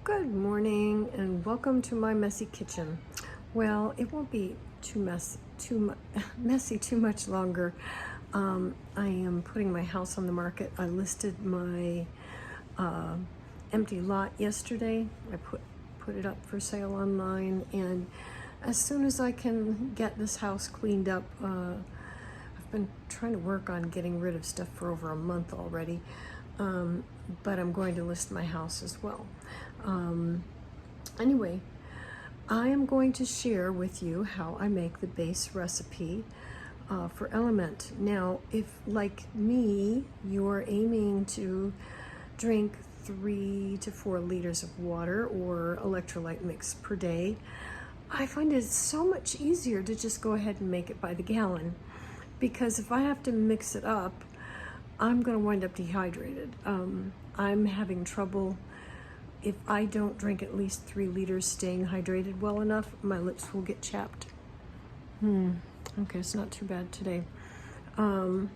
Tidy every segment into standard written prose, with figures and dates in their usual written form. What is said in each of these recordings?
Good morning and welcome to my messy kitchen. Well, it won't be messy too much longer. I am putting my house on the market. I listed my empty lot yesterday. I put it up for sale online, and as soon as I can get this house cleaned up, I've been trying to work on getting rid of stuff for over a month already, but I'm going to list my house as well. Anyway, I am going to share with you how I make the base recipe for LMNT. Now, if like me, you're aiming to drink 3 to 4 liters of water or electrolyte mix per day, I find it so much easier to just go ahead and make it by the gallon, because if I have to mix it up, I'm going to wind up dehydrated. I'm having trouble. If I don't drink at least 3 liters staying hydrated well enough, my lips will get chapped. Okay, it's not too bad today. I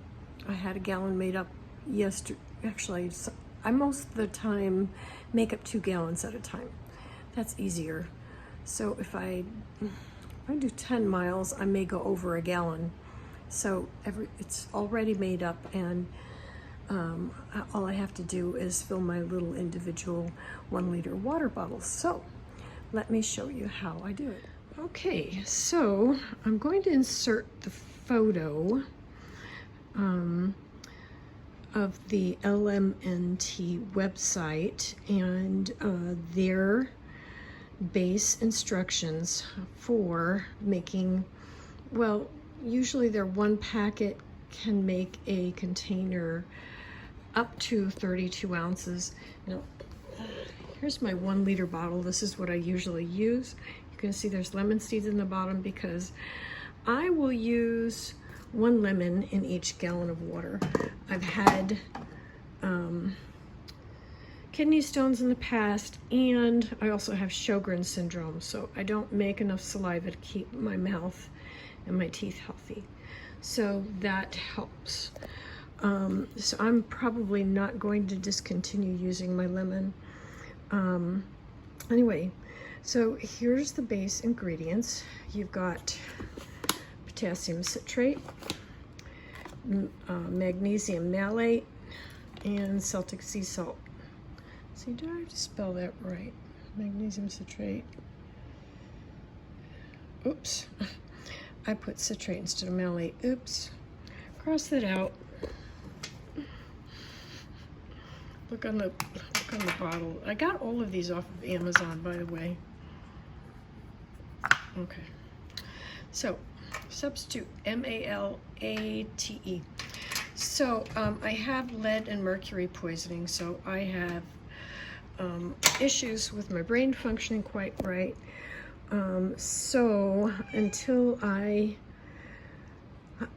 had a gallon made up yesterday. Actually, I most of the time make up 2 gallons at a time. That's easier. So if I do 10 miles, I may go over a gallon. So it's already made up, and all I have to do is fill my little individual 1-liter water bottles. So let me show you how I do it. Okay, so I'm going to insert the photo of the LMNT website and their base instructions for making, well, usually their 1 packet can make a container up to 32 ounces. Now, here's my 1-liter bottle. This is what I usually use. You can see there's lemon seeds in the bottom because I will use 1 lemon in each gallon of water. I've had kidney stones in the past, and I also have Sjogrens Syndrome, so I don't make enough saliva to keep my mouth and my teeth healthy. So that helps. So I'm probably not going to discontinue using my lemon. Anyway, so here's the base ingredients. You've got potassium citrate, magnesium malate, and Celtic sea salt. See, do I have to spell that right? Magnesium citrate. Oops. I put citrate instead of malate. Oops. Cross that out. Look on the bottle. I got all of these off of Amazon, by the way. Okay. So, substitute, M-A-L-A-T-E. So, I have lead and mercury poisoning, so I have issues with my brain functioning quite right. So until I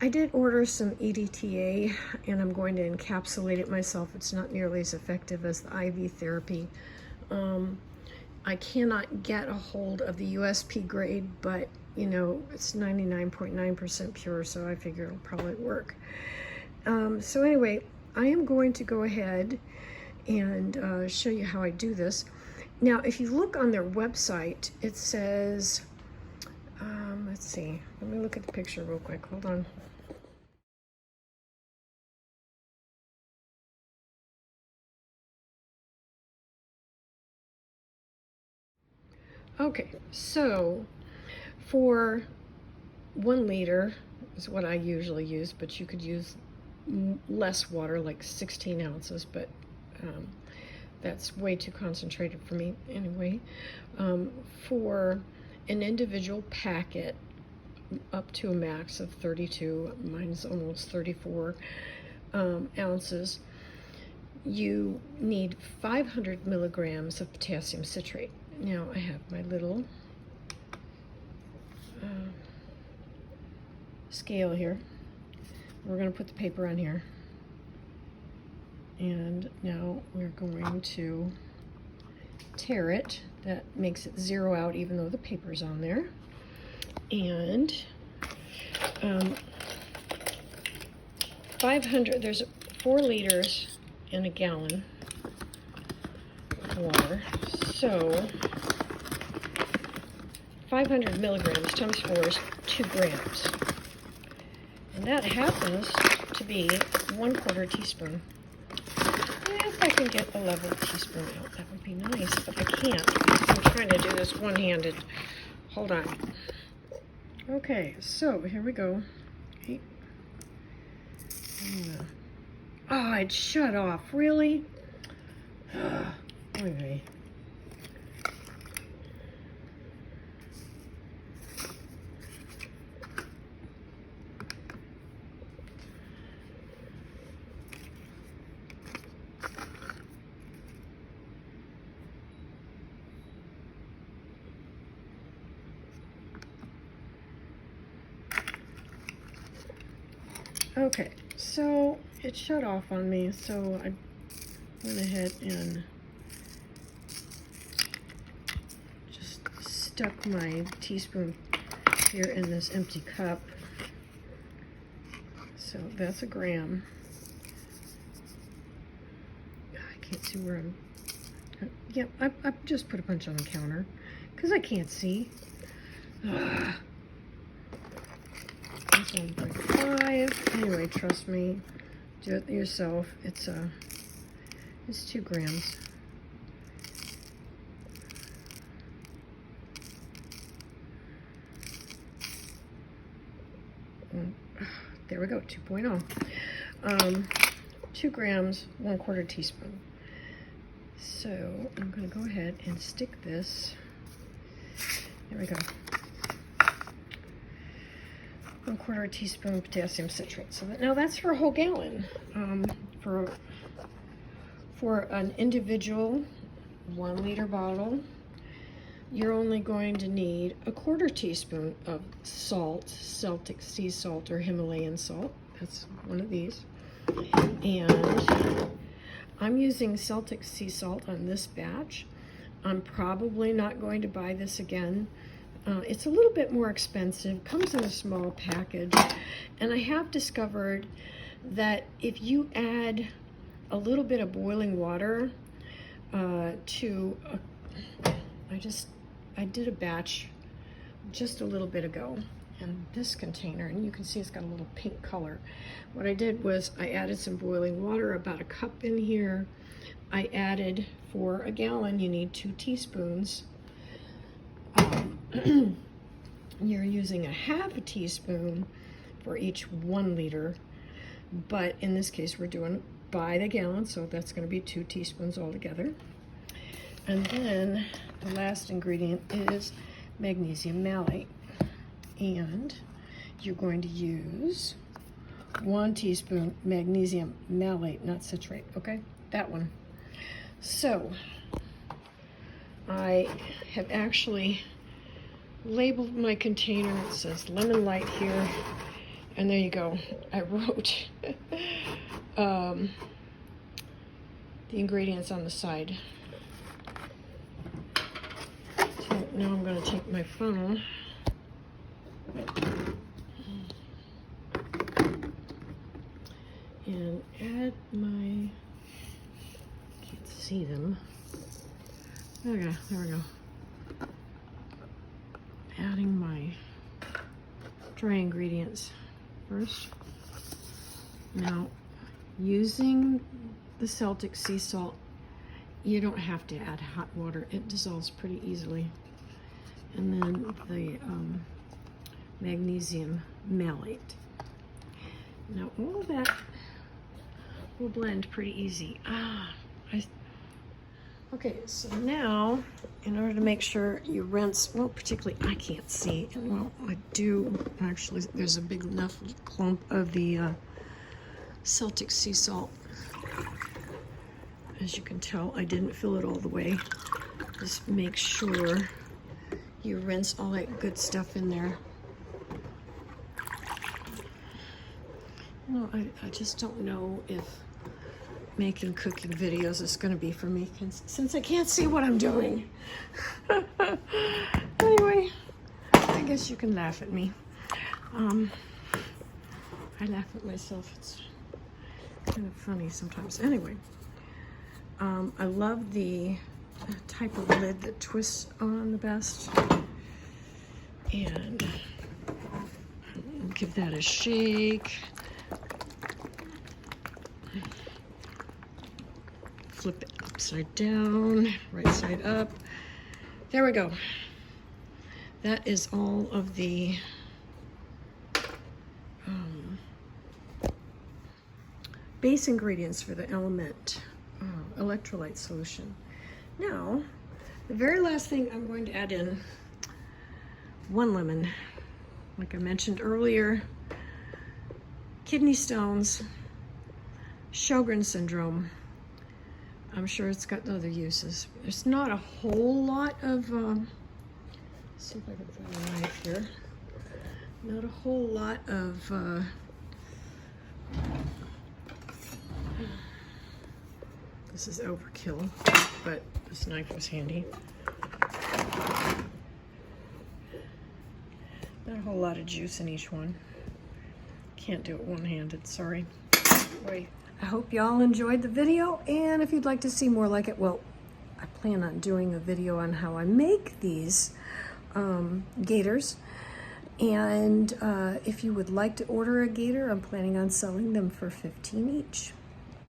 did order some EDTA, and I'm going to encapsulate it myself. It's not nearly as effective as the IV therapy. I cannot get a hold of the USP grade, but you know, it's 99.9% pure, so I figure it'll probably work. So anyway, I am going to go ahead and show you how I do this. Now, if you look on their website, it says, let's see, let me look at the picture real quick, hold on. Okay, so for 1 liter is what I usually use, but you could use less water, like 16 ounces, but that's way too concentrated for me anyway. For an individual packet up to a max of 32, mine's almost 34 ounces, you need 500 milligrams of potassium citrate. Now I have my little scale here. We're going to put the paper on here. And now we're going to tare it. That makes it 0 out even though the paper's on there. And 500, there's 4 liters in a gallon. water. So 500 milligrams times 4 is 2 grams. And that happens to be 1/4 teaspoon. If I can get a level teaspoon out, that would be nice, but I can't because I'm trying to do this one-handed. Hold on. Okay, so here we go. Okay. Oh, it shut off. Really? Okay. Okay, so it shut off on me, so I went ahead and just stuck my teaspoon here in this empty cup. So that's 1 gram. I can't see where I'm. Yep, I just put a bunch on the counter because I can't see. That's 1.5. Anyway, trust me, do it yourself. It's 2 grams. There we go, 2.0. 2 grams, 1/4 teaspoon. So I'm going to go ahead and stick this. There we go. 1/4 teaspoon potassium citrate. So now that's for a whole gallon. For an individual 1 liter bottle, you're only going to need 1/4 teaspoon of salt, Celtic sea salt or Himalayan salt. That's one of these. And I'm using Celtic sea salt on this batch. I'm probably not going to buy this again. It's a little bit more expensive, comes in a small package, and I have discovered that if you add a little bit of boiling water I did a batch just a little bit ago in this container, and you can see it's got a little pink color. What I did was I added some boiling water, about 1 cup in here. I added, for a gallon, you need 2 teaspoons. You're using 1/2 teaspoon for each 1 liter, but in this case we're doing by the gallon, so that's going to be 2 teaspoons altogether. And then the last ingredient is magnesium malate, and you're going to use 1 teaspoon magnesium malate, not citrate, okay? That one. So I have actually labeled my container. It says lemon light here, and there you go. I wrote the ingredients on the side. So now I'm going to take my funnel and add my, can't see them. There we go. Adding my dry ingredients first. Now, using the Celtic sea salt, you don't have to add hot water. It dissolves pretty easily. And then the magnesium malate. Now, all of that will blend pretty easy. Okay, so now, in order to make sure you rinse, well, particularly I can't see, and well, I do actually, there's a big enough clump of the Celtic sea salt. As you can tell, I didn't fill it all the way. Just make sure you rinse all that good stuff in there. No, I just don't know if making cooking videos is going to be for me, since I can't see what I'm doing. Anyway, I guess you can laugh at me. I laugh at myself. It's kind of funny sometimes. Anyway, I love the type of lid that twists on the best. And give that a shake. Flip it upside down, right side up. There we go. That is all of the base ingredients for the LMNT electrolyte solution. Now, the very last thing I'm going to add in, 1 lemon. Like I mentioned earlier, kidney stones, Sjogrens Syndrome. I'm sure it's got other uses. There's not a whole lot of, let's see if I can find a knife here. Not a whole lot of, this is overkill, but this knife was handy. Not a whole lot of juice in each one. Can't do it one-handed, sorry. Wait. I hope y'all enjoyed the video, and if you'd like to see more like it, well, I plan on doing a video on how I make these gators. And if you would like to order a gator, I'm planning on selling them for $15 each.